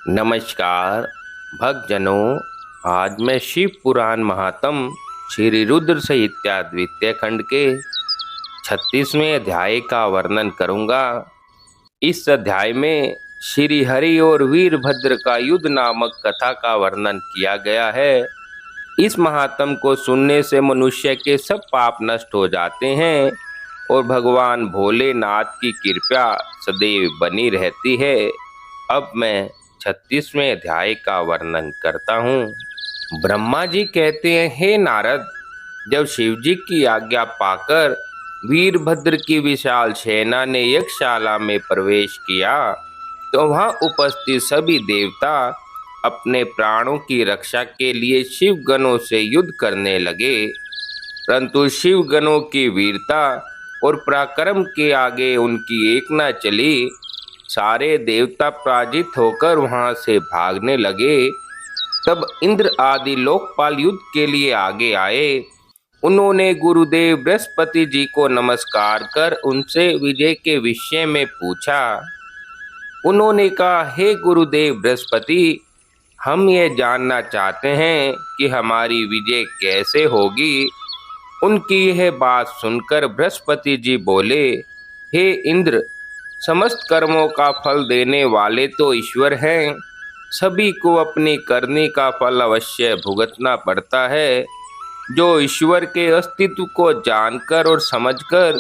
नमस्कार भक्तजनों। आज मैं शिव पुराण महात्म श्री रुद्र संहिता द्वितीय खंड के 36वें अध्याय का वर्णन करूंगा। इस अध्याय में श्री हरि और वीरभद्र का युद्ध नामक कथा का वर्णन किया गया है। इस महात्म को सुनने से मनुष्य के सब पाप नष्ट हो जाते हैं और भगवान भोलेनाथ की कृपा सदैव बनी रहती है। अब मैं 36वें अध्याय का वर्णन करता हूँ। ब्रह्मा जी कहते हैं, हे नारद, जब शिव जी की आज्ञा पाकर वीरभद्र की विशाल सेना ने यज्ञशाला में प्रवेश किया तो वहां उपस्थित सभी देवता अपने प्राणों की रक्षा के लिए शिव गणों से युद्ध करने लगे। परंतु शिव गणों की वीरता और पराक्रम के आगे उनकी एक न चली। सारे देवता पराजित होकर वहां से भागने लगे। तब इंद्र आदि लोकपाल युद्ध के लिए आगे आए। उन्होंने गुरुदेव बृहस्पति जी को नमस्कार कर उनसे विजय के विषय में पूछा। उन्होंने कहा, हे गुरुदेव बृहस्पति, हम ये जानना चाहते हैं कि हमारी विजय कैसे होगी। उनकी यह बात सुनकर बृहस्पति जी बोले, हे इंद्र, समस्त कर्मों का फल देने वाले तो ईश्वर हैं। सभी को अपनी करनी का फल अवश्य भुगतना पड़ता है। जो ईश्वर के अस्तित्व को जानकर और समझकर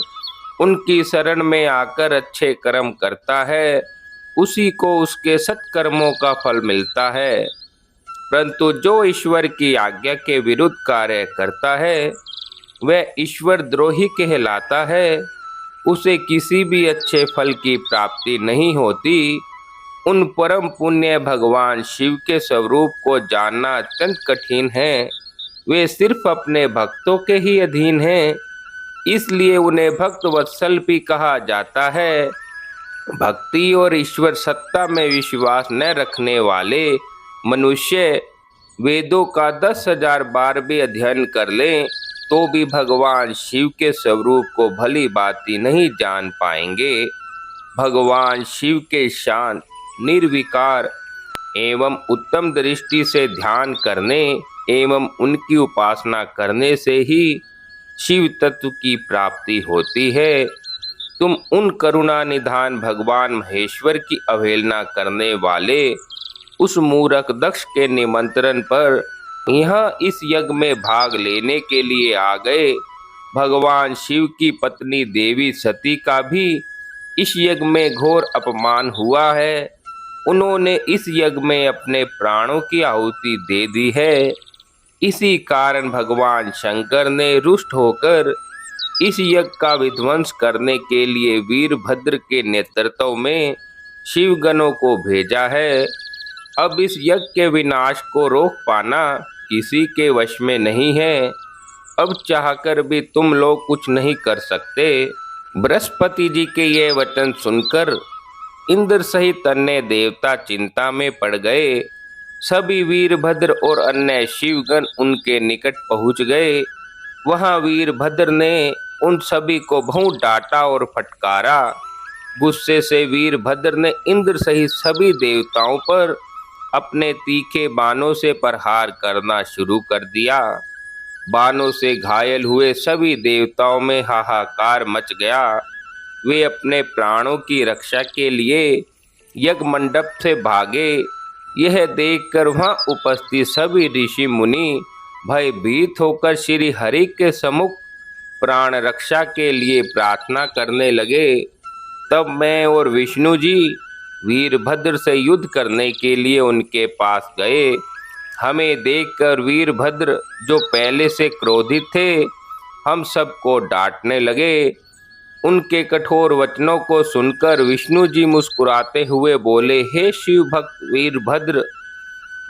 उनकी शरण में आकर अच्छे कर्म करता है, उसी को उसके सत्कर्मों का फल मिलता है। परंतु जो ईश्वर की आज्ञा के विरुद्ध कार्य करता है वह ईश्वर द्रोही कहलाता है। उसे किसी भी अच्छे फल की प्राप्ति नहीं होती। उन परम पुण्य भगवान शिव के स्वरूप को जानना अत्यंत कठिन है। वे सिर्फ अपने भक्तों के ही अधीन हैं, इसलिए उन्हें भक्त वत्सल भी कहा जाता है। भक्ति और ईश्वर सत्ता में विश्वास न रखने वाले मनुष्य वेदों का 10,000 बार भी अध्ययन कर लें तो भी भगवान शिव के स्वरूप को भली भांति नहीं जान पाएंगे। भगवान शिव के शांत, निर्विकार एवं उत्तम दृष्टि से ध्यान करने एवं उनकी उपासना करने से ही शिव तत्व की प्राप्ति होती है। तुम उन करुणा निधान भगवान महेश्वर की अवहेलना करने वाले उस मूर्ख दक्ष के निमंत्रण पर यहाँ इस यज्ञ में भाग लेने के लिए आ गए। भगवान शिव की पत्नी देवी सती का भी इस यज्ञ में घोर अपमान हुआ है। उन्होंने इस यज्ञ में अपने प्राणों की आहुति दे दी है। इसी कारण भगवान शंकर ने रुष्ट होकर इस यज्ञ का विध्वंस करने के लिए वीरभद्र के नेतृत्व में शिवगणों को भेजा है। अब इस यज्ञ के विनाश को रोक पाना किसी के वश में नहीं है। अब चाहकर भी तुम लोग कुछ नहीं कर सकते। बृहस्पति जी के ये वचन सुनकर इंद्र सहित अन्य देवता चिंता में पड़ गए। सभी वीरभद्र और अन्य शिवगण उनके निकट पहुंच गए। वहां वीरभद्र ने उन सभी को बहुत डांटा और फटकारा। गुस्से से वीरभद्र ने इंद्र सहित सभी देवताओं पर अपने तीखे बाणों से प्रहार करना शुरू कर दिया। बाणों से घायल हुए सभी देवताओं में हाहाकार मच गया। वे अपने प्राणों की रक्षा के लिए यज्ञ मंडप से भागे। यह देखकर वहां उपस्थित सभी ऋषि मुनि भयभीत होकर श्री हरि के सम्मुख प्राण रक्षा के लिए प्रार्थना करने लगे। तब मैं और विष्णु जी वीरभद्र से युद्ध करने के लिए उनके पास गए। हमें देखकर वीरभद्र, जो पहले से क्रोधित थे, हम सबको डांटने लगे। उनके कठोर वचनों को सुनकर विष्णु जी मुस्कुराते हुए बोले, हे शिव भक्त वीरभद्र,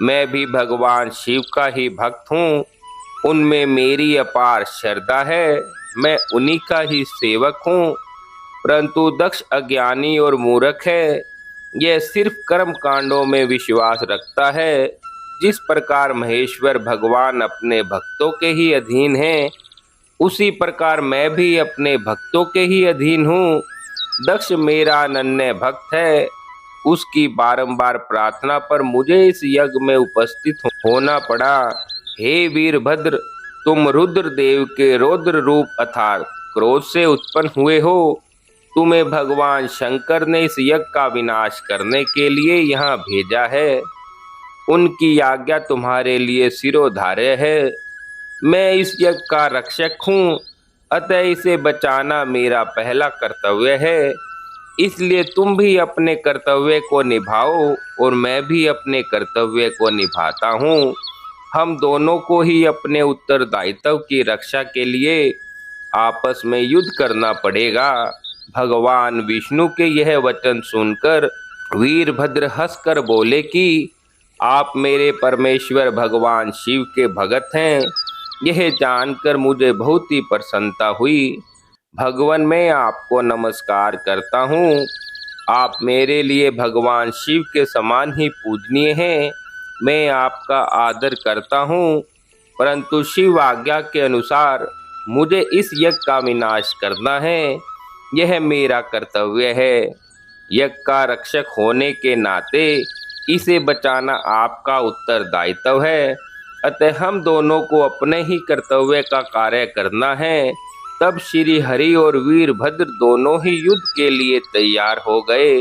मैं भी भगवान शिव का ही भक्त हूँ। उनमें मेरी अपार श्रद्धा है। मैं उन्हीं का ही सेवक हूँ। परंतु दक्ष अज्ञानी और मूर्ख है। यह सिर्फ कर्म कांडों में विश्वास रखता है। जिस प्रकार महेश्वर भगवान अपने भक्तों के ही अधीन हैं, उसी प्रकार मैं भी अपने भक्तों के ही अधीन हूँ। दक्ष मेरा अनन्य भक्त है। उसकी बारंबार प्रार्थना पर मुझे इस यज्ञ में उपस्थित होना पड़ा। हे वीरभद्र, तुम रुद्रदेव के रौद्र रूप अर्थात क्रोध से उत्पन्न हुए हो। तुम्हें भगवान शंकर ने इस यज्ञ का विनाश करने के लिए यहाँ भेजा है। उनकी आज्ञा तुम्हारे लिए सिरोधार्य है। मैं इस यज्ञ का रक्षक हूँ, अतः इसे बचाना मेरा पहला कर्तव्य है। इसलिए तुम भी अपने कर्तव्य को निभाओ और मैं भी अपने कर्तव्य को निभाता हूँ। हम दोनों को ही अपने उत्तरदायित्व की रक्षा के लिए आपस में युद्ध करना पड़ेगा। भगवान विष्णु के यह वचन सुनकर वीरभद्र हंसकर बोले कि आप मेरे परमेश्वर भगवान शिव के भगत हैं। यह जानकर मुझे बहुत ही प्रसन्नता हुई। भगवान, मैं आपको नमस्कार करता हूँ। आप मेरे लिए भगवान शिव के समान ही पूजनीय हैं। मैं आपका आदर करता हूँ, परंतु शिव आज्ञा के अनुसार मुझे इस यज्ञ का विनाश करना है। यह मेरा कर्तव्य है। यज्ञ का रक्षक होने के नाते इसे बचाना आपका उत्तरदायित्व है। अतः हम दोनों को अपने ही कर्तव्य का कार्य करना है। तब श्री हरि और वीरभद्र दोनों ही युद्ध के लिए तैयार हो गए।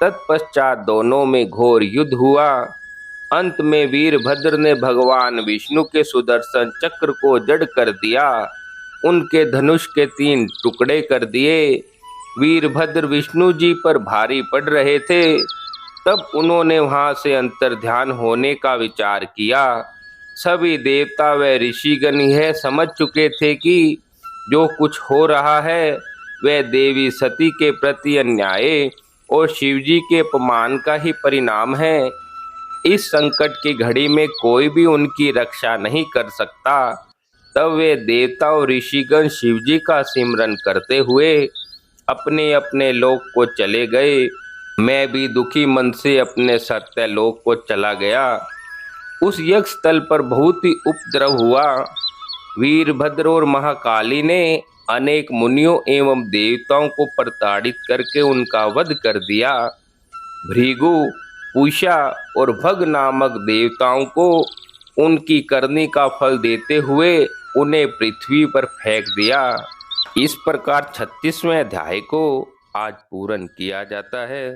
तत्पश्चात दोनों में घोर युद्ध हुआ। अंत में वीरभद्र ने भगवान विष्णु के सुदर्शन चक्र को जड़ कर दिया, उनके धनुष के 3 टुकड़े कर दिए। वीरभद्र विष्णु जी पर भारी पड़ रहे थे। तब उन्होंने वहां से अंतर्ध्यान होने का विचार किया। सभी देवता व ऋषिगण यह समझ चुके थे कि जो कुछ हो रहा है वह देवी सती के प्रति अन्याय और शिवजी के अपमान का ही परिणाम है। इस संकट की घड़ी में कोई भी उनकी रक्षा नहीं कर सकता। तब वे देवता और ऋषिगण शिवजी का सिमरन करते हुए अपने अपने लोक को चले गए। मैं भी दुखी मन से अपने सत्य लोक को चला गया। उस यज्ञ स्थल पर बहुत ही उपद्रव हुआ। वीरभद्र और महाकाली ने अनेक मुनियों एवं देवताओं को प्रताड़ित करके उनका वध कर दिया। भृगु, पूषा और भग नामक देवताओं को उनकी करनी का फल देते हुए उन्हें पृथ्वी पर फेंक दिया। इस प्रकार 36वें अध्याय को आज पूर्ण किया जाता है।